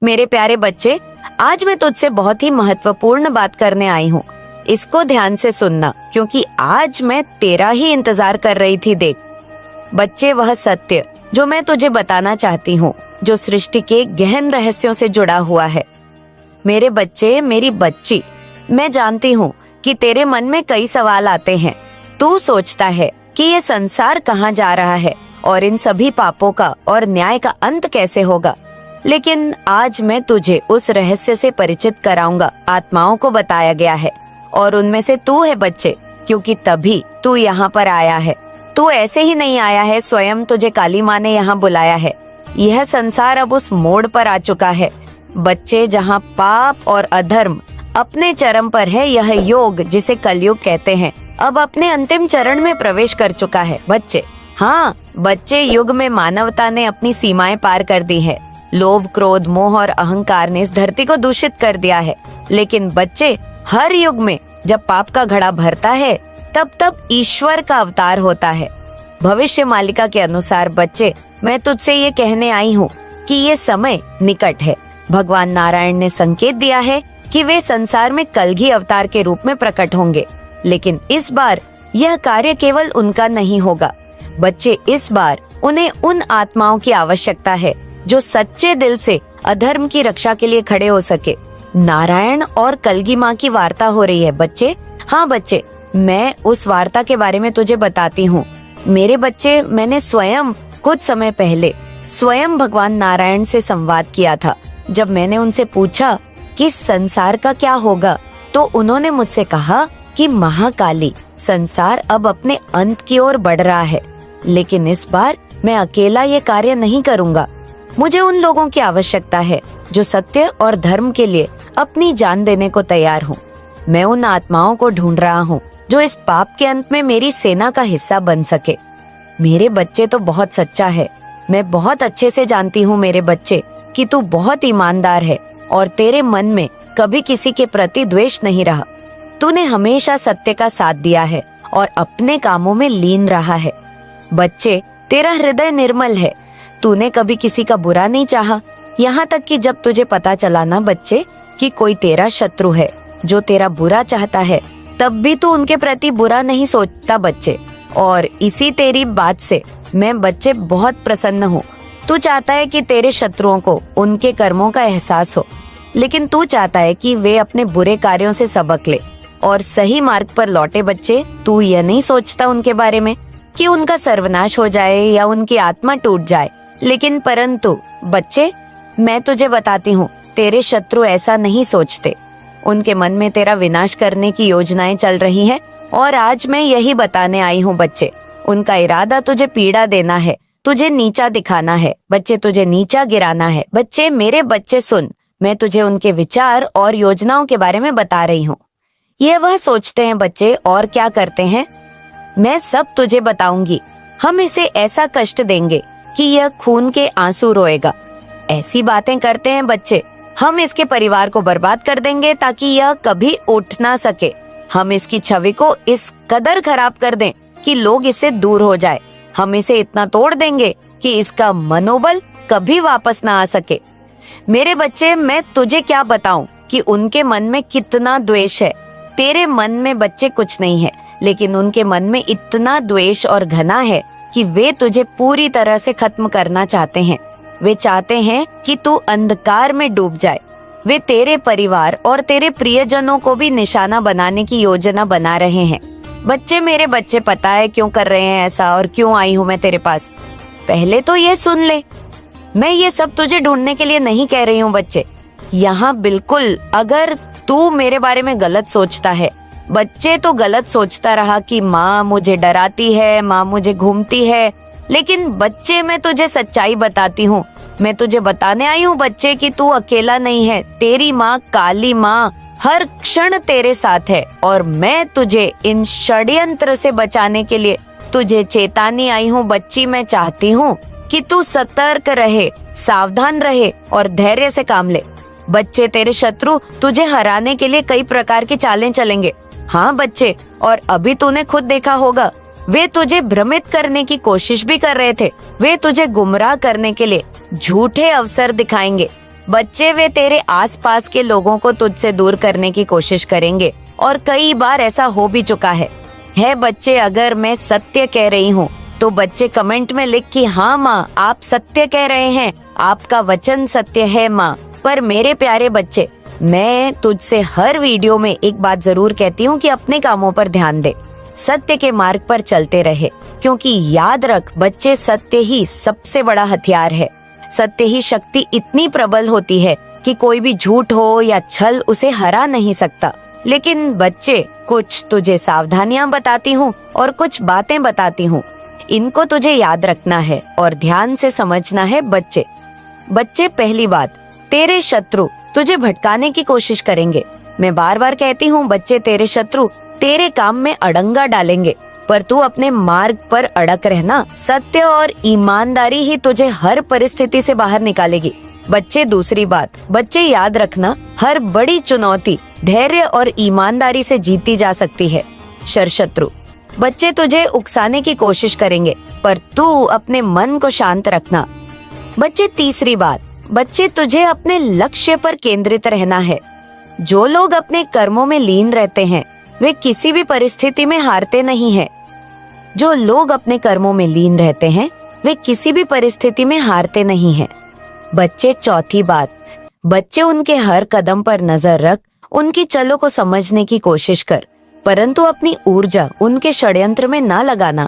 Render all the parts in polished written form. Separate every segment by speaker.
Speaker 1: मेरे प्यारे बच्चे, आज मैं तुझसे बहुत ही महत्वपूर्ण बात करने आई हूँ। इसको ध्यान से सुनना, क्योंकि आज मैं तेरा ही इंतजार कर रही थी। देख बच्चे, वह सत्य जो मैं तुझे बताना चाहती हूँ, जो सृष्टि के गहन रहस्यों से जुड़ा हुआ है। मेरे बच्चे, मेरी बच्ची, मैं जानती हूँ कि तेरे मन में कई सवाल आते हैं। तू सोचता है कि ये संसार कहाँ जा रहा है और इन सभी पापों का और न्याय का अंत कैसे होगा। लेकिन आज मैं तुझे उस रहस्य से परिचित कराऊंगा। आत्माओं को बताया गया है और उनमें से तू है बच्चे, क्योंकि तभी तू यहाँ पर आया है। तू ऐसे ही नहीं आया है, स्वयं तुझे काली माँ ने यहाँ बुलाया है। यह संसार अब उस मोड़ पर आ चुका है बच्चे, जहाँ पाप और अधर्म अपने चरम पर है। यह योग, जिसे कलयुग कहते हैं, अब अपने अंतिम चरण में प्रवेश कर चुका है बच्चे। हाँ बच्चे, युग में मानवता ने अपनी सीमाएं पार कर दी है। लोभ, क्रोध, मोह और अहंकार ने इस धरती को दूषित कर दिया है। लेकिन बच्चे, हर युग में जब पाप का घड़ा भरता है, तब तब ईश्वर का अवतार होता है। भविष्य मालिका के अनुसार बच्चे, मैं तुझसे ये कहने आई हूँ कि ये समय निकट है। भगवान नारायण ने संकेत दिया है कि वे संसार में कलगी अवतार के रूप में प्रकट होंगे। लेकिन इस बार यह कार्य केवल उनका नहीं होगा बच्चे। इस बार उन्हें उन आत्माओं की आवश्यकता है जो सच्चे दिल से अधर्म की रक्षा के लिए खड़े हो सके। नारायण और कलगी माँ की वार्ता हो रही है बच्चे। हाँ बच्चे, मैं उस वार्ता के बारे में तुझे बताती हूँ। मेरे बच्चे, मैंने स्वयं कुछ समय पहले स्वयं भगवान नारायण से संवाद किया था। जब मैंने उनसे पूछा कि संसार का क्या होगा, तो उन्होंने मुझसे कहा कि महाकाली, संसार अब अपने अंत की ओर बढ़ रहा है। लेकिन इस बार मैं अकेला ये कार्य नहीं करूँगा। मुझे उन लोगों की आवश्यकता है जो सत्य और धर्म के लिए अपनी जान देने को तैयार हूँ। मैं उन आत्माओं को ढूंढ रहा हूँ जो इस पाप के अंत में मेरी सेना का हिस्सा बन सके। मेरे बच्चे, तो बहुत सच्चा है। मैं बहुत अच्छे से जानती हूँ मेरे बच्चे कि तू बहुत ईमानदार है और तेरे मन में कभी किसी के प्रति द्वेष नहीं रहा। तूने हमेशा सत्य का साथ दिया है और अपने कामों में लीन रहा है। बच्चे, तेरा हृदय निर्मल है। तूने कभी किसी का बुरा नहीं चाहा। यहाँ तक कि जब तुझे पता चला ना बच्चे कि कोई तेरा शत्रु है जो तेरा बुरा चाहता है, तब भी तू उनके प्रति बुरा नहीं सोचता बच्चे। और इसी तेरी बात से मैं बच्चे बहुत प्रसन्न हूँ। तू चाहता है कि तेरे शत्रुओं को उनके कर्मों का एहसास हो, लेकिन तू चाहता है कि वे अपने बुरे कार्यों से सबक ले और सही मार्ग पर लौटे बच्चे। तू यह नहीं सोचता उनके बारे में कि उनका सर्वनाश हो जाए या उनकी आत्मा टूट जाए। लेकिन परंतु बच्चे, मैं तुझे बताती हूँ, तेरे शत्रु ऐसा नहीं सोचते। उनके मन में तेरा विनाश करने की योजनाएं चल रही हैं और आज मैं यही बताने आई हूँ बच्चे। उनका इरादा तुझे पीड़ा देना है, तुझे नीचा दिखाना है बच्चे, तुझे नीचा गिराना है बच्चे। मेरे बच्चे सुन, मैं तुझे उनके विचार और योजनाओं के बारे में बता रही हूँ। यह वह सोचते हैं बच्चे और क्या करते हैं, मैं सब तुझे बताऊंगी। हम इसे ऐसा कष्ट देंगे कि यह खून के आंसू रोएगा। ऐसी बातें करते हैं बच्चे। हम इसके परिवार को बर्बाद कर देंगे ताकि यह कभी उठ ना सके। हम इसकी छवि को इस कदर खराब कर दें कि लोग इससे दूर हो जाए। हम इसे इतना तोड़ देंगे कि इसका मनोबल कभी वापस ना आ सके। मेरे बच्चे, मैं तुझे क्या बताऊं कि उनके मन में कितना द्वेष है। तेरे मन में बच्चे कुछ नहीं है, लेकिन उनके मन में इतना द्वेष और घृणा है कि वे तुझे पूरी तरह से खत्म करना चाहते हैं। वे चाहते हैं कि तू अंधकार में डूब जाए। वे तेरे परिवार और तेरे प्रियजनों को भी निशाना बनाने की योजना बना रहे हैं। बच्चे, मेरे बच्चे, पता है क्यों कर रहे हैं ऐसा और क्यों आई हूँ मैं तेरे पास। पहले तो ये सुन ले, मैं ये सब तुझे ढूंढने के लिए नहीं कह रही हूँ बच्चे। यहाँ बिल्कुल, अगर तू मेरे बारे में गलत सोचता है बच्चे, तो गलत सोचता रहा कि माँ मुझे डराती है, माँ मुझे घूमती है। लेकिन बच्चे, मैं तुझे सच्चाई बताती हूँ। मैं तुझे बताने आई हूँ बच्चे कि तू अकेला नहीं है। तेरी माँ काली माँ हर क्षण तेरे साथ है और मैं तुझे इन षड्यंत्र से बचाने के लिए तुझे चेतानी आई हूँ बच्ची। मैं चाहती हूँ कि तू सतर्क रहे, सावधान रहे और धैर्य से काम ले। बच्चे, तेरे शत्रु तुझे हराने के लिए कई प्रकार की चालें चलेंगे। हाँ बच्चे, और अभी तूने खुद देखा होगा, वे तुझे भ्रमित करने की कोशिश भी कर रहे थे। वे तुझे गुमराह करने के लिए झूठे अवसर दिखाएंगे। बच्चे वे तेरे आसपास के लोगों को तुझसे दूर करने की कोशिश करेंगे और कई बार ऐसा हो भी चुका है। बच्चे, अगर मैं सत्य कह रही हूँ तो बच्चे कमेंट में लिख कि हाँ माँ, आप सत्य कह रहे हैं, आपका वचन सत्य है माँ। पर मेरे प्यारे बच्चे, मैं तुझसे हर वीडियो में एक बात जरूर कहती हूँ कि अपने कामों पर ध्यान दे, सत्य के मार्ग पर चलते रहे, क्योंकि याद रख बच्चे, सत्य ही सबसे बड़ा हथियार है। सत्य ही शक्ति इतनी प्रबल होती है कि कोई भी झूठ हो या छल उसे हरा नहीं सकता। लेकिन बच्चे, कुछ तुझे सावधानियां बताती हूँ और कुछ बातें बताती हूँ, इनको तुझे याद रखना है और ध्यान से समझना है। बच्चे, पहली बात, तेरे शत्रु तुझे भटकाने की कोशिश करेंगे। मैं बार बार कहती हूँ बच्चे, तेरे शत्रु तेरे काम में अड़ंगा डालेंगे, पर तू अपने मार्ग पर अड़क रहना। सत्य और ईमानदारी ही तुझे हर परिस्थिति से बाहर निकालेगी। बच्चे, दूसरी बात, बच्चे याद रखना, हर बड़ी चुनौती धैर्य और ईमानदारी से जीती जा सकती है। शत्रु बच्चे तुझे उकसाने की कोशिश करेंगे, पर तू अपने मन को शांत रखना। बच्चे, तीसरी बात, बच्चे तुझे अपने लक्ष्य पर केंद्रित रहना है। जो लोग अपने कर्मों में लीन रहते हैं वे किसी भी परिस्थिति में हारते नहीं हैं। जो लोग अपने कर्मों में लीन रहते हैं वे किसी भी परिस्थिति में हारते नहीं हैं। बच्चे, चौथी बात, बच्चे उनके हर कदम पर नजर रख, उनकी चलों को समझने की कोशिश कर, परंतु अपनी ऊर्जा उनके षड्यंत्र में ना लगाना।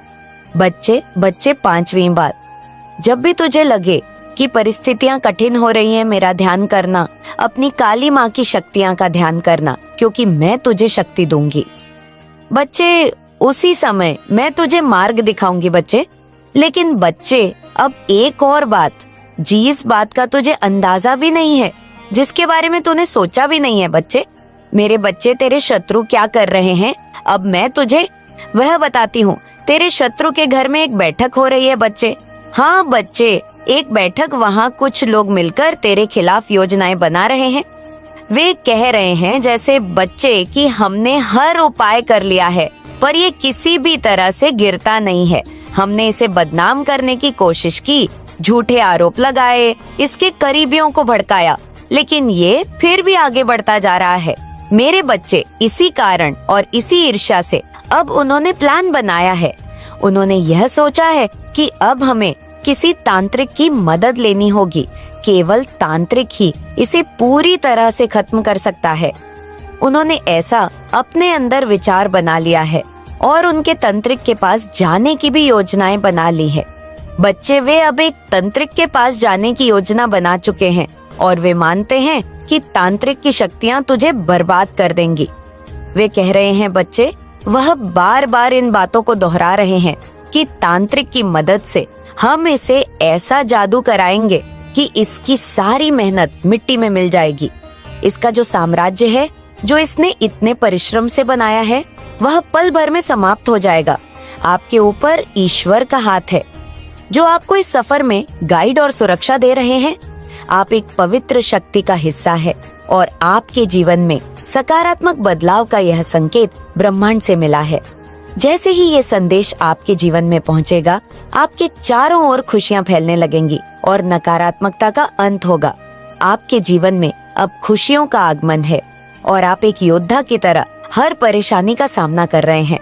Speaker 1: बच्चे, पांचवी बात, जब भी तुझे लगे कि परिस्थितियां कठिन हो रही हैं, मेरा ध्यान करना, अपनी काली माँ की शक्तियां का ध्यान करना, क्योंकि मैं तुझे शक्ति दूंगी। बच्चे, उसी समय मैं तुझे मार्ग दिखाऊंगी बच्चे। लेकिन बच्चे, अब एक और बात, जिस बात का तुझे अंदाजा भी नहीं है, जिसके बारे में तूने सोचा भी नहीं है बच्चे। मेरे बच्चे, तेरे शत्रु क्या कर रहे हैं अब मैं तुझे वह बताती हूँ। तेरे शत्रु के घर में एक बैठक हो रही है बच्चे। हाँ बच्चे, एक बैठक, वहाँ कुछ लोग मिलकर तेरे खिलाफ योजनाएं बना रहे हैं। वे कह रहे हैं जैसे बच्चे कि हमने हर उपाय कर लिया है, पर ये किसी भी तरह से गिरता नहीं है। हमने इसे बदनाम करने की कोशिश की, झूठे आरोप लगाए, इसके करीबियों को भड़काया, लेकिन ये फिर भी आगे बढ़ता जा रहा है। मेरे बच्चे, इसी कारण और इसी ईर्ष्या से अब उन्होंने प्लान बनाया है। उन्होंने यह सोचा है कि अब हमें किसी तांत्रिक की मदद लेनी होगी। केवल तांत्रिक ही इसे पूरी तरह से खत्म कर सकता है। उन्होंने ऐसा अपने अंदर विचार बना लिया है और उनके तंत्रिक के पास जाने की भी योजनाएं बना ली है। बच्चे, वे अब एक तंत्रिक के पास जाने की योजना बना चुके हैं और वे मानते हैं कि तांत्रिक की शक्तियां तुझे बर्बाद कर देंगी। वे कह रहे हैं बच्चे, वह बार बार इन बातों को दोहरा रहे हैं कि तांत्रिक की मदद से हम इसे ऐसा जादू कराएंगे कि इसकी सारी मेहनत मिट्टी में मिल जाएगी। इसका जो साम्राज्य है, जो इसने इतने परिश्रम से बनाया है, वह पल भर में समाप्त हो जाएगा। आपके ऊपर ईश्वर का हाथ है जो आपको इस सफर में गाइड और सुरक्षा दे रहे हैं। आप एक पवित्र शक्ति का हिस्सा है और आपके जीवन में सकारात्मक बदलाव का यह संकेत ब्रह्मांड से मिला है। जैसे ही ये संदेश आपके जीवन में पहुंचेगा, आपके चारों ओर खुशियां फैलने लगेंगी और नकारात्मकता का अंत होगा। आपके जीवन में अब खुशियों का आगमन है और आप एक योद्धा की तरह हर परेशानी का सामना कर रहे हैं।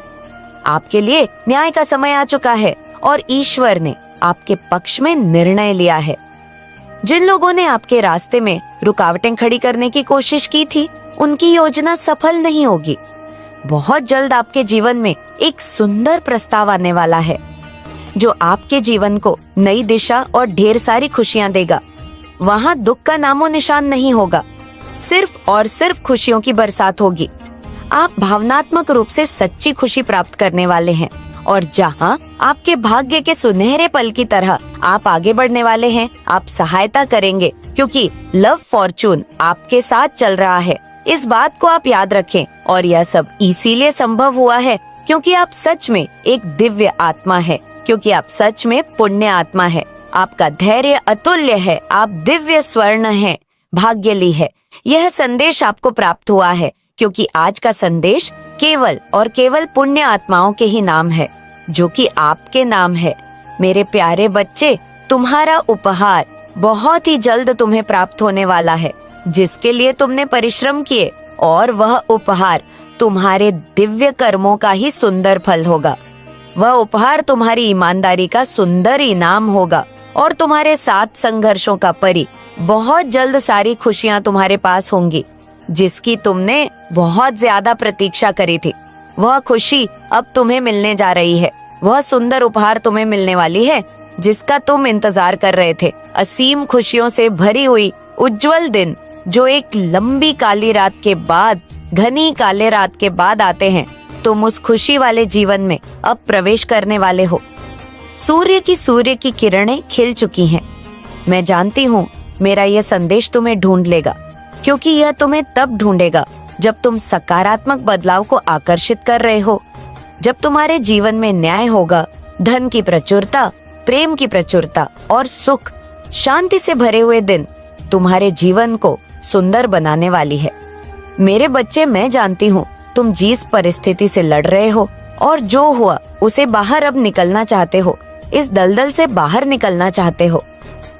Speaker 1: आपके लिए न्याय का समय आ चुका है और ईश्वर ने आपके पक्ष में निर्णय लिया है। जिन लोगों ने आपके रास्ते में रुकावटें खड़ी करने की कोशिश की थी, उनकी योजना सफल नहीं होगी। बहुत जल्द आपके जीवन में एक सुंदर प्रस्ताव आने वाला है जो आपके जीवन को नई दिशा और ढेर सारी खुशियां देगा। वहाँ दुख का नामो निशान नहीं होगा, सिर्फ और सिर्फ खुशियों की बरसात होगी। आप भावनात्मक रूप से सच्ची खुशी प्राप्त करने वाले हैं और जहाँ आपके भाग्य के सुनहरे पल की तरह आप आगे बढ़ने वाले हैं, आप सहायता करेंगे क्योंकि लव फॉर्चून आपके साथ चल रहा है। इस बात को आप याद रखें और यह सब इसीलिए संभव हुआ है क्योंकि आप सच में एक दिव्य आत्मा है, क्योंकि आप सच में पुण्य आत्मा है। आपका धैर्य अतुल्य है, आप दिव्य स्वर्ण हैं, भाग्यली है। यह संदेश आपको प्राप्त हुआ है क्योंकि आज का संदेश केवल और केवल पुण्य आत्माओं के ही नाम है, जो कि आपके नाम है। मेरे प्यारे बच्चे, तुम्हारा उपहार बहुत ही जल्द तुम्हें प्राप्त होने वाला है, जिसके लिए तुमने परिश्रम किए, और वह उपहार तुम्हारे दिव्य कर्मों का ही सुंदर फल होगा। वह उपहार तुम्हारी ईमानदारी का सुंदर इनाम होगा, और तुम्हारे साथ संघर्षों का परी बहुत जल्द सारी खुशियां तुम्हारे पास होंगी, जिसकी तुमने बहुत ज्यादा प्रतीक्षा करी थी। वह खुशी अब तुम्हें मिलने जा रही है। वह सुंदर उपहार तुम्हें मिलने वाली है जिसका तुम इंतजार कर रहे थे। असीम खुशियों से भरी हुई उज्जवल दिन जो एक लंबी काली रात के बाद, घनी काले रात के बाद आते हैं, तुम उस खुशी वाले जीवन में अब प्रवेश करने वाले हो। सूर्य की किरणें खिल चुकी हैं। मैं जानती हूँ मेरा यह संदेश तुम्हें ढूंढ लेगा, क्योंकि यह तुम्हें तब ढूंढेगा जब तुम सकारात्मक बदलाव को आकर्षित कर रहे हो, जब तुम्हारे जीवन में न्याय होगा, धन की प्रचुरता, प्रेम की प्रचुरता और सुख शांति से भरे हुए दिन तुम्हारे जीवन को सुंदर बनाने वाली है। मेरे बच्चे, मैं जानती हूँ तुम जिस परिस्थिति से लड़ रहे हो और जो हुआ उसे बाहर अब निकलना चाहते हो, इस दलदल से बाहर निकलना चाहते हो।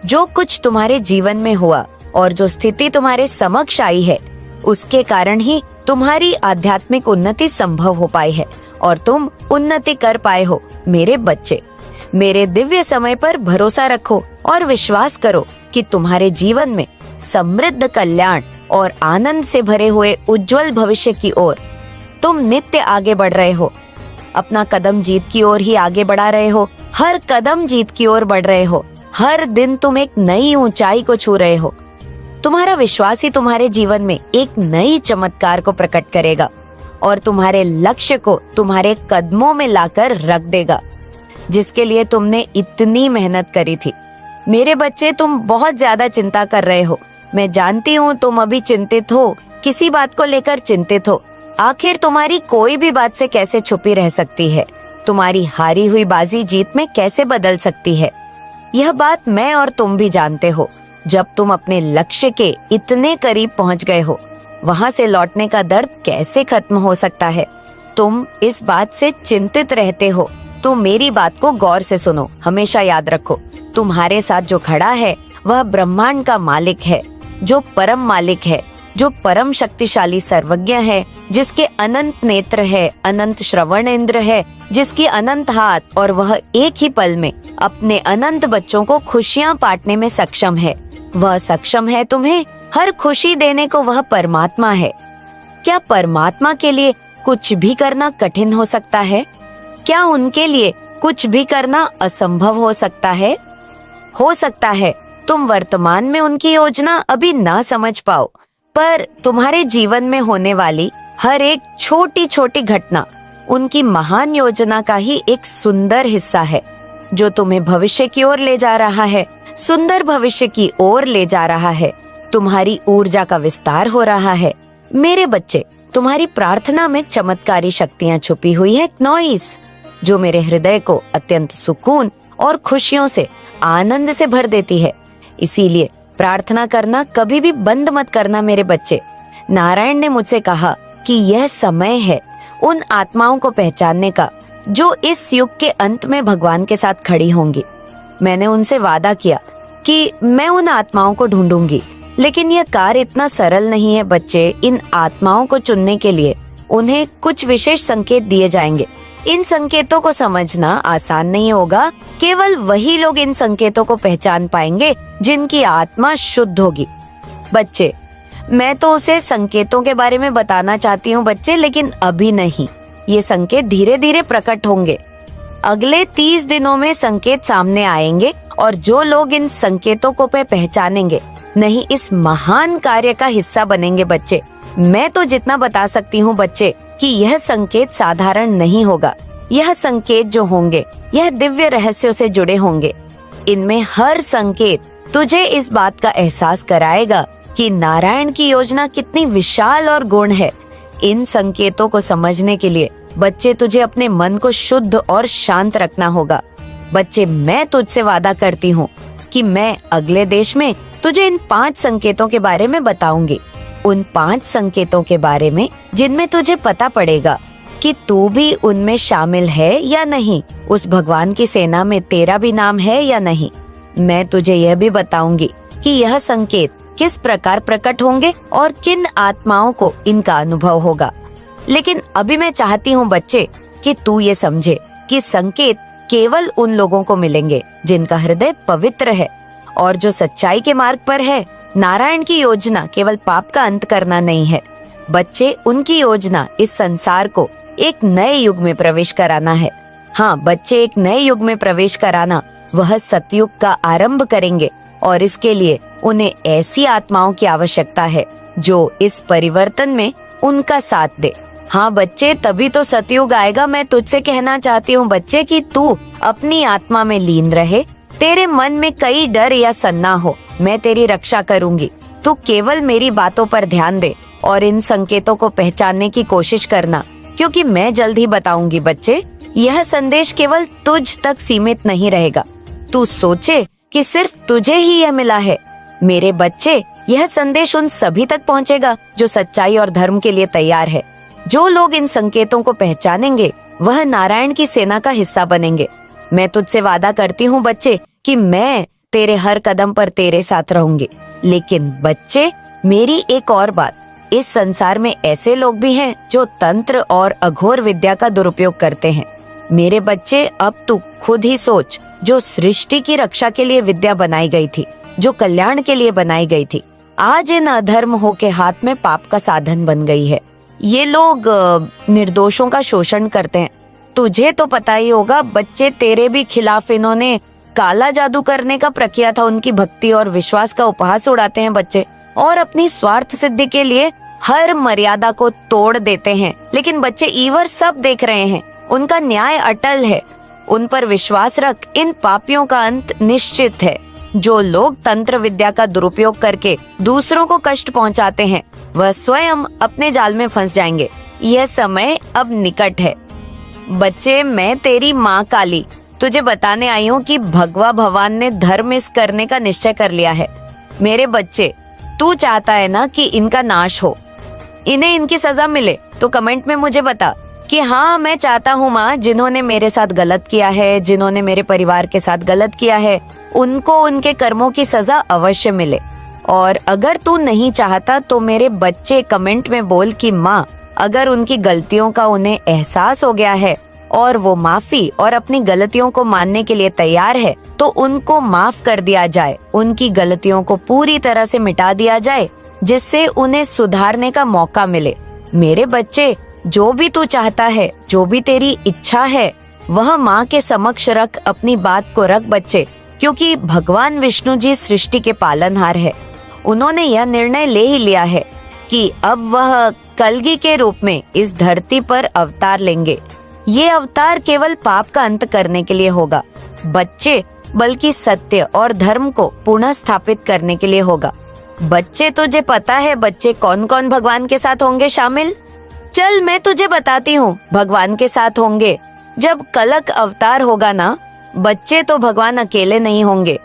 Speaker 1: जो कुछ तुम्हारे जीवन में हुआ और जो स्थिति तुम्हारे समक्ष आई है, उसके कारण ही तुम्हारी आध्यात्मिक उन्नति संभव हो पाई है और तुम उन्नति कर पाए हो। मेरे बच्चे, मेरे दिव्य समय पर भरोसा रखो और विश्वास करो कि तुम्हारे जीवन में समृद्ध कल्याण और आनंद से भरे हुए उज्जवल भविष्य की ओर तुम नित्य आगे बढ़ रहे हो। अपना कदम जीत की ओर ही आगे बढ़ा रहे हो। हर कदम जीत की ओर बढ़ रहे हो। हर दिन तुम एक नई ऊंचाई को छू रहे हो। तुम्हारा विश्वास ही तुम्हारे जीवन में एक नई चमत्कार को प्रकट करेगा और तुम्हारे लक्ष्य को तुम्हारे कदमों में लाकर रख देगा, जिसके लिए तुमने इतनी मेहनत करी थी। मेरे बच्चे, तुम बहुत ज्यादा चिंता कर रहे हो। मैं जानती हूँ तुम अभी चिंतित हो, किसी बात को लेकर चिंतित हो। आखिर तुम्हारी कोई भी बात से कैसे छुपी रह सकती है? तुम्हारी हारी हुई बाजी जीत में कैसे बदल सकती है? यह बात मैं और तुम भी जानते हो। जब तुम अपने लक्ष्य के इतने करीब पहुंच गए हो, वहां से लौटने का दर्द कैसे खत्म हो सकता है? तुम इस बात से चिंतित रहते हो तो मेरी बात को गौर से सुनो। हमेशा याद रखो, तुम्हारे साथ जो खड़ा है वह ब्रह्मांड का मालिक है, जो परम मालिक है, जो परम शक्तिशाली सर्वज्ञ है, जिसके अनंत नेत्र है, अनंत श्रवण इंद्र है, जिसकी अनंत हाथ, और वह एक ही पल में अपने अनंत बच्चों को खुशियां बांटने में सक्षम है। वह सक्षम है तुम्हें हर खुशी देने को। वह परमात्मा है। क्या परमात्मा के लिए कुछ भी करना कठिन हो सकता है? क्या उनके लिए कुछ भी करना असंभव हो सकता है? हो सकता है तुम वर्तमान में उनकी योजना अभी ना समझ पाओ, पर तुम्हारे जीवन में होने वाली हर एक छोटी छोटी घटना उनकी महान योजना का ही एक सुंदर हिस्सा है, जो तुम्हें भविष्य की ओर ले जा रहा है, सुंदर भविष्य की ओर ले जा रहा है। तुम्हारी ऊर्जा का विस्तार हो रहा है। मेरे बच्चे, तुम्हारी प्रार्थना में चमत्कारी शक्तियां छुपी हुई है, नॉइस, जो मेरे हृदय को अत्यंत सुकून और खुशियों से, आनंद से भर देती है। इसीलिए प्रार्थना करना कभी भी बंद मत करना मेरे बच्चे। नारायण ने मुझसे कहा कि यह समय है उन आत्माओं को पहचानने का जो इस युग के अंत में भगवान के साथ खड़ी होंगी। मैंने उनसे वादा किया कि मैं उन आत्माओं को ढूंढूंगी, लेकिन यह कार्य इतना सरल नहीं है बच्चे। इन आत्माओं को चुनने के लिए उन्हें कुछ विशेष संकेत दिए जाएंगे। इन संकेतों को समझना आसान नहीं होगा। केवल वही लोग इन संकेतों को पहचान पाएंगे जिनकी आत्मा शुद्ध होगी। बच्चे, मैं तो उसे संकेतों के बारे में बताना चाहती हूँ बच्चे, लेकिन अभी नहीं। ये संकेत धीरे धीरे प्रकट होंगे। अगले 30 दिनों में संकेत सामने आएंगे, और जो लोग इन संकेतों को पहचानेंगे, नहीं इस महान कार्य का हिस्सा बनेंगे बच्चे। मैं तो जितना बता सकती हूँ बच्चे कि यह संकेत साधारण नहीं होगा। यह संकेत जो होंगे, यह दिव्य रहस्यों से जुड़े होंगे। इनमें हर संकेत तुझे इस बात का एहसास कराएगा कि नारायण की योजना कितनी विशाल और गूढ़ है। इन संकेतों को समझने के लिए बच्चे तुझे अपने मन को शुद्ध और शांत रखना होगा। बच्चे, मैं तुझसे वादा करती हूँ कि मैं अगले देश में तुझे इन 5 संकेतों के बारे में बताऊंगी। उन 5 संकेतों के बारे में जिनमें तुझे पता पड़ेगा कि तू भी उनमें शामिल है या नहीं, उस भगवान की सेना में तेरा भी नाम है या नहीं। मैं तुझे यह भी बताऊंगी कि यह संकेत किस प्रकार प्रकट होंगे और किन आत्माओं को इनका अनुभव होगा। लेकिन अभी मैं चाहती हूँ बच्चे कि तू ये समझे कि संकेत केवल उन लोगों को मिलेंगे जिनका हृदय पवित्र है और जो सच्चाई के मार्ग पर है। नारायण की योजना केवल पाप का अंत करना नहीं है बच्चे, उनकी योजना इस संसार को एक नए युग में प्रवेश कराना है। हाँ बच्चे, एक नए युग में प्रवेश कराना, वह सतयुग का आरंभ करेंगे और इसके लिए उन्हें ऐसी आत्माओं की आवश्यकता है जो इस परिवर्तन में उनका साथ दे। हाँ बच्चे, तभी तो सतयुग आएगा। मैं तुझसे कहना चाहती हूँ बच्चे कि तू अपनी आत्मा में लीन रहे, तेरे मन में कई डर या सन्ना हो, मैं तेरी रक्षा करूंगी। तू केवल मेरी बातों पर ध्यान दे और इन संकेतों को पहचानने की कोशिश करना, क्योंकि मैं जल्द ही बताऊंगी बच्चे। यह संदेश केवल तुझ तक सीमित नहीं रहेगा। तू सोचे कि सिर्फ तुझे ही यह मिला है। मेरे बच्चे, यह संदेश उन सभी तक पहुंचेगा जो सच्चाई और धर्म के लिए तैयार है। जो लोग इन संकेतों को पहचानेंगे वह नारायण की सेना का हिस्सा बनेंगे। मैं तुझसे वादा करती हूँ बच्चे कि मैं तेरे हर कदम पर तेरे साथ रहूंगी। लेकिन बच्चे, मेरी एक और बात, इस संसार में ऐसे लोग भी हैं जो तंत्र और अघोर विद्या का दुरुपयोग करते हैं। मेरे बच्चे, अब तू खुद ही सोच, जो सृष्टि की रक्षा के लिए विद्या बनाई गई थी, जो कल्याण के लिए बनाई गई थी, आज इन अधर्म हो के हाथ में पाप का साधन बन गई है। ये लोग निर्दोषों का शोषण करते हैं। तुझे तो पता ही होगा बच्चे, तेरे भी खिलाफ इन्होंने काला जादू करने का प्रक्रिया था। उनकी भक्ति और विश्वास का उपहास उड़ाते हैं बच्चे और अपनी स्वार्थ सिद्धि के लिए हर मर्यादा को तोड़ देते हैं। लेकिन बच्चे, ईवर सब देख रहे हैं, उनका न्याय अटल है। उन पर विश्वास रख, इन पापियों का अंत निश्चित है। जो लोग तंत्र विद्या का दुरुपयोग करके दूसरों को कष्ट पहुंचाते हैं वह स्वयं अपने जाल में फंस जाएंगे। यह समय अब निकट है। बच्चे, मैं तेरी माँ काली तुझे बताने आई हूँ कि भगवा भगवान ने धर्म इस करने का निश्चय कर लिया है। मेरे बच्चे, तू चाहता है ना कि इनका नाश हो, इन्हें इनकी सजा मिले, तो कमेंट में मुझे बता कि हाँ मैं चाहता हूँ माँ, जिन्होंने मेरे साथ गलत किया है, जिन्होंने मेरे परिवार के साथ गलत किया है, उनको उनके कर्मों की सजा अवश्य मिले। और अगर तू नहीं चाहता तो मेरे बच्चे कमेंट में बोल कि माँ, अगर उनकी गलतियों का उन्हें एहसास हो गया है और वो माफी और अपनी गलतियों को मानने के लिए तैयार है तो उनको माफ कर दिया जाए, उनकी गलतियों को पूरी तरह से मिटा दिया जाए, जिससे उन्हें सुधारने का मौका मिले। मेरे बच्चे, जो भी तू चाहता है, जो भी तेरी इच्छा है, वह माँ के समक्ष रख, अपनी बात को रख बच्चे, क्योंकि भगवान विष्णु जी सृष्टि के पालनहार है। उन्होंने यह निर्णय ले ही लिया है कि अब वह कलगी के रूप में इस धरती पर अवतार लेंगे। ये अवतार केवल पाप का अंत करने के लिए होगा बच्चे, बल्कि सत्य और धर्म को पुनः स्थापित करने के लिए होगा। बच्चे, तुझे पता है बच्चे कौन कौन भगवान के साथ होंगे शामिल? चल मैं तुझे बताती हूँ। भगवान के साथ होंगे, जब कलक अवतार होगा ना बच्चे, तो भगवान अकेले नहीं होंगे,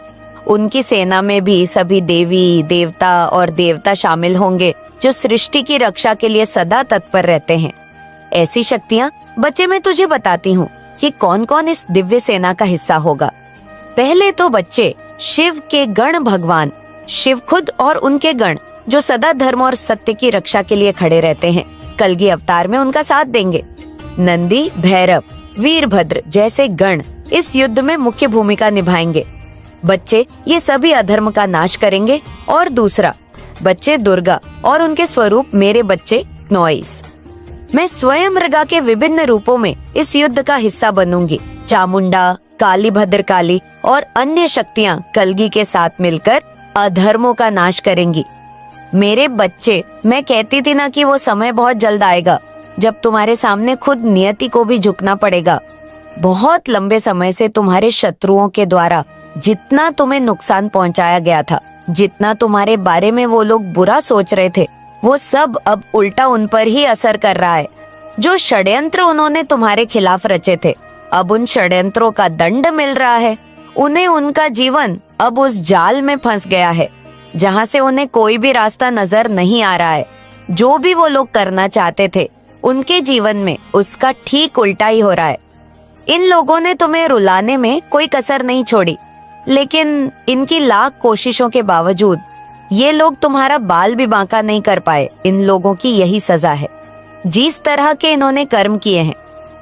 Speaker 1: उनकी सेना में भी सभी देवी देवता और देवता शामिल होंगे जो सृष्टि की रक्षा के लिए सदा तत्पर रहते हैं। ऐसी शक्तियाँ बच्चे, मैं तुझे बताती हूँ कि कौन कौन इस दिव्य सेना का हिस्सा होगा। पहले तो बच्चे, शिव के गण भगवान शिव खुद और उनके गण जो सदा धर्म और सत्य की रक्षा के लिए खड़े रहते हैं, कलगी अवतार में उनका साथ देंगे। नंदी, भैरव, वीरभद्र जैसे गण इस युद्ध में मुख्य भूमिका निभाएंगे। बच्चे, ये सभी अधर्म का नाश करेंगे। और दूसरा बच्चे, दुर्गा और उनके स्वरूप मेरे बच्चे नॉइस। मैं स्वयं मृगा के विभिन्न रूपों में इस युद्ध का हिस्सा बनूंगी। चामुंडा, काली भद्रकाली और अन्य शक्तियां कलगी के साथ मिलकर अधर्मों का नाश करेंगी। मेरे बच्चे, मैं कहती थी ना कि वो समय बहुत जल्द आएगा जब तुम्हारे सामने खुद नियति को भी झुकना पड़ेगा। बहुत लंबे समय से तुम्हारे शत्रुओं के द्वारा जितना तुम्हें नुकसान पहुंचाया गया था, जितना तुम्हारे बारे में वो लोग बुरा सोच रहे थे, वो सब अब उल्टा उन पर ही असर कर रहा है। जो षड्यंत्र उन्होंने तुम्हारे खिलाफ रचे थे, अब उन षड्यंत्रों का दंड मिल रहा है। उन्हें उनका जीवन अब उस जाल में फंस गया है जहां से उन्हें कोई भी रास्ता नजर नहीं आ रहा है। जो भी वो लोग करना चाहते थे, उनके जीवन में उसका ठीक उल्टा ही हो रहा है। इन लोगों ने तुम्हें रुलाने में कोई कसर नहीं छोड़ी। लेकिन इनकी लाख कोशिशों के बावजूद ये लोग तुम्हारा बाल भी बांका नहीं कर पाए। इन लोगों की यही सजा है। जिस तरह के इन्होंने कर्म किए हैं,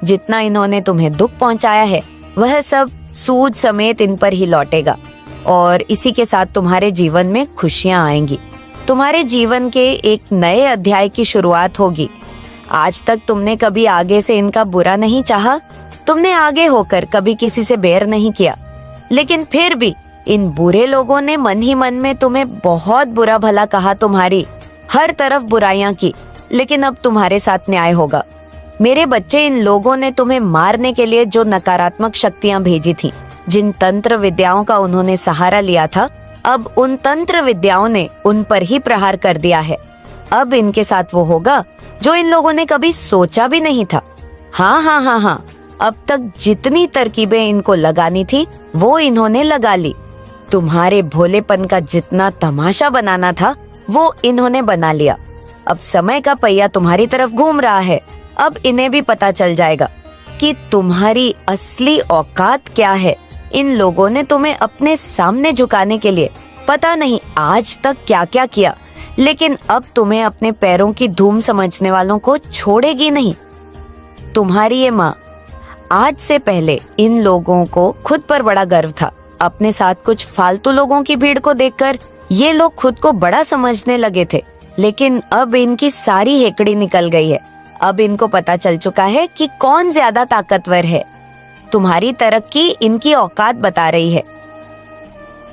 Speaker 1: जितना इन्होंने तुम्हें दुख पहुंचाया है, वह सब सूद समेत इन पर ही लौटेगा और इसी के साथ तुम्हारे जीवन में खुशियां आएंगी। तुम्हारे जीवन के एक नए अध्याय की शुरुआत होगी। आज तक तुमने कभी आगे से इनका बुरा नहीं चाहा, तुमने आगे होकर कभी किसी से बैर नहीं किया, लेकिन फिर भी इन बुरे लोगों ने मन ही मन में तुम्हें बहुत बुरा भला कहा, तुम्हारी हर तरफ बुराइयां की। लेकिन अब तुम्हारे साथ न्याय होगा। मेरे बच्चे, इन लोगों ने तुम्हें मारने के लिए जो नकारात्मक शक्तियां भेजी थीं, जिन तंत्र विद्याओं का उन्होंने सहारा लिया था, अब उन तंत्र विद्याओं ने उन पर ही प्रहार कर दिया है। अब इनके साथ वो होगा जो इन लोगों ने कभी सोचा भी नहीं था। हाँ, अब तक जितनी तरकीबें इनको लगानी थी वो इन्होंने लगा ली। तुम्हारे भोलेपन का जितना तमाशा बनाना था वो इन्होंने बना लिया। अब समय का पहिया तुम्हारी तरफ घूम रहा है। अब इन्हें भी पता चल जाएगा कि तुम्हारी असली औकात क्या है। इन लोगों ने तुम्हें अपने सामने झुकाने के लिए पता नहीं आज तक क्या क्या किया, लेकिन अब तुम्हें अपने पैरों की धूम समझने वालों को छोड़ेगी नहीं। तुम्हारी ये माँ, आज से पहले इन लोगों को खुद पर बड़ा गर्व था। अपने साथ कुछ फालतू लोगों की भीड़ को देखकर ये लोग खुद को बड़ा समझने लगे थे, लेकिन अब इनकी सारी हेकड़ी निकल गई है। अब इनको पता चल चुका है कि कौन ज्यादा ताकतवर है। तुम्हारी तरक्की इनकी औकात बता रही है।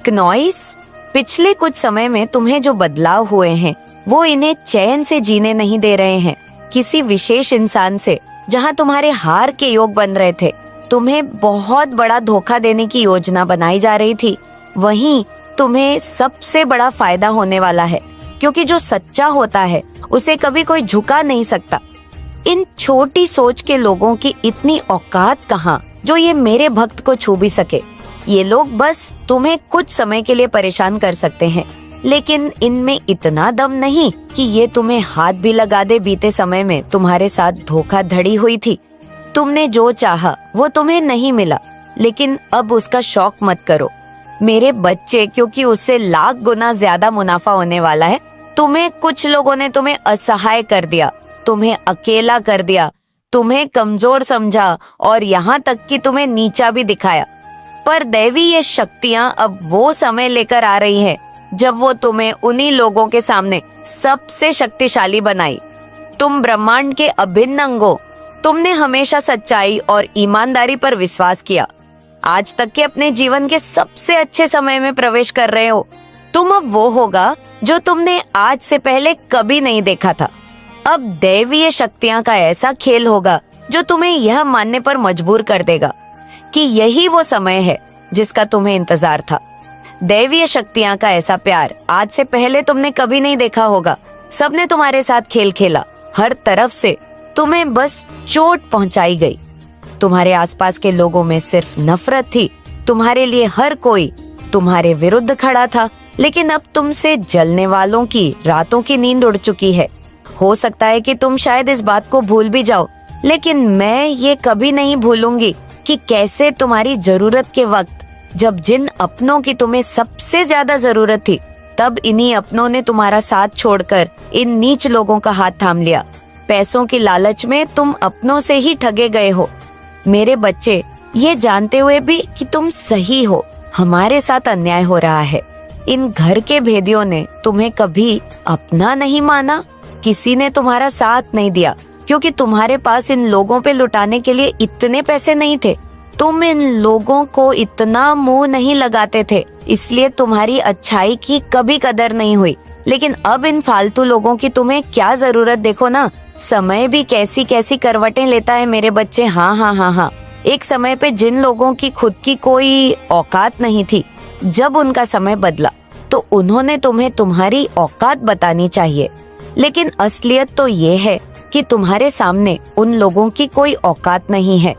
Speaker 1: क्नॉइस, पिछले कुछ समय में तुम्हें जो बदलाव हुए हैं वो इन्हें चैन से जीने नहीं दे रहे हैं। किसी विशेष इंसान से जहां तुम्हारे हार के योग बन रहे थे, तुम्हें बहुत बड़ा धोखा देने की योजना बनाई जा रही थी, वहीं तुम्हें सबसे बड़ा फायदा होने वाला है, क्योंकि जो सच्चा होता है उसे कभी कोई झुका नहीं सकता। इन छोटी सोच के लोगों की इतनी औकात कहाँ जो ये मेरे भक्त को छू भी सके। ये लोग बस तुम्हें कुछ समय के लिए परेशान कर सकते हैं, लेकिन इनमें इतना दम नहीं कि ये तुम्हें हाथ भी लगा दे। बीते समय में तुम्हारे साथ धोखाधड़ी हुई थी। तुमने जो चाहा वो तुम्हें नहीं मिला, लेकिन अब उसका शौक मत करो मेरे बच्चे, क्योंकि उससे लाख गुना ज्यादा मुनाफा होने वाला है। तुम्हें कुछ लोगों ने तुम्हें असहाय कर दिया, तुम्हें अकेला कर दिया, तुम्हें कमजोर समझा और यहाँ तक कि तुम्हें नीचा भी दिखाया। पर दैवी ये शक्तियाँ अब वो समय लेकर आ रही है जब वो तुम्हें उन्हीं लोगों के सामने सबसे शक्तिशाली बनाई। तुम ब्रह्मांड के अभिन्न अंग हो। तुमने हमेशा सच्चाई और ईमानदारी पर विश्वास किया। आज तक के अपने जीवन के सबसे अच्छे समय में प्रवेश कर रहे हो। तुम अब वो होगा जो तुमने आज से पहले कभी नहीं देखा था। अब दैवीय शक्तियां का ऐसा खेल होगा जो तुम्हें यह मानने पर मजबूर कर देगा कि यही वो समय है जिसका तुम्हें इंतजार था। दैवीय शक्तियां का ऐसा प्यार आज से पहले तुमने कभी नहीं देखा होगा। सबने तुम्हारे साथ खेल खेला, हर तरफ से तुम्हें बस चोट पहुंचाई गई। तुम्हारे आसपास के लोगों में सिर्फ नफरत थी। तुम्हारे लिए हर कोई तुम्हारे विरुद्ध खड़ा था, लेकिन अब तुमसे जलने वालों की रातों की नींद उड़ चुकी है। हो सकता है कि तुम शायद इस बात को भूल भी जाओ, लेकिन मैं ये कभी नहीं भूलूंगी कि कैसे तुम्हारी जरूरत के वक्त, जब जिन अपनों की तुम्हें सबसे ज्यादा जरूरत थी, तब इन्हीं अपनों ने तुम्हारा साथ छोड़कर इन नीच लोगों का हाथ थाम लिया। पैसों की लालच में तुम अपनों से ही ठगे गए हो। मेरे बच्चे, ये जानते हुए भी कि तुम सही हो, हमारे साथ अन्याय हो रहा है। इन घर के भेदियों ने तुम्हें कभी अपना नहीं माना। किसी ने तुम्हारा साथ नहीं दिया, क्योंकि तुम्हारे पास इन लोगों पे लुटाने के लिए इतने पैसे नहीं थे। तुम इन लोगों को इतना मुंह नहीं लगाते थे, इसलिए तुम्हारी अच्छाई की कभी कदर नहीं हुई। लेकिन अब इन फालतू लोगों की तुम्हें क्या जरूरत, देखो ना, समय भी कैसी कैसी करवटें लेता है मेरे बच्चे। हाँ, एक समय पे जिन लोगों की खुद की कोई औकात नहीं थी, जब उनका समय बदला तो उन्होंने तुम्हें तुम्हारी औकात बतानी चाहिए। लेकिन असलियत तो ये है कि तुम्हारे सामने उन लोगों की कोई औकात नहीं है।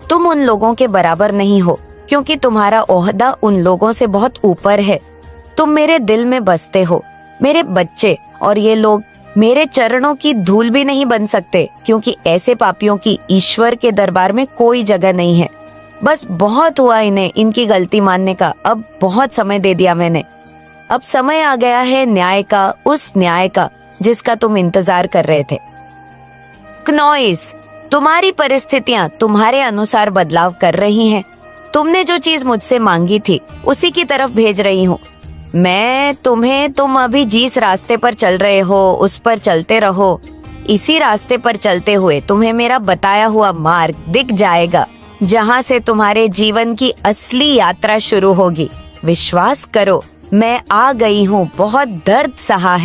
Speaker 1: तुम उन लोगों के बराबर नहीं हो, क्योंकि तुम्हारा ओहदा उन लोगों से बहुत ऊपर है। तुम मेरे दिल में बसते हो मेरे बच्चे, और ये लोग मेरे चरणों की धूल भी नहीं बन सकते, क्योंकि ऐसे पापियों की ईश्वर के दरबार में कोई जगह नहीं है। बस बहुत हुआ इन्हें इनकी गलती मानने का। अब बहुत समय दे दिया मैंने। अब समय आ गया है न्याय का, उस न्याय का जिसका तुम इंतजार कर रहे थे। क्नॉइस, तुम्हारी परिस्थितियां तुम्हारे अनुसार बदलाव कर रही हैं। तुमने जो चीज मुझसे मांगी थी उसी की तरफ भेज रही हूँ मैं तुम्हें। तुम अभी जिस रास्ते पर चल रहे हो उस पर चलते रहो। इसी रास्ते पर चलते हुए तुम्हें मेरा बताया हुआ मार्ग दिख जाएगा, जहाँ से तुम्हारे जीवन की असली यात्रा शुरू होगी। विश्वास करो, मैं आ गई हूँ, बहुत दर्द सहा है।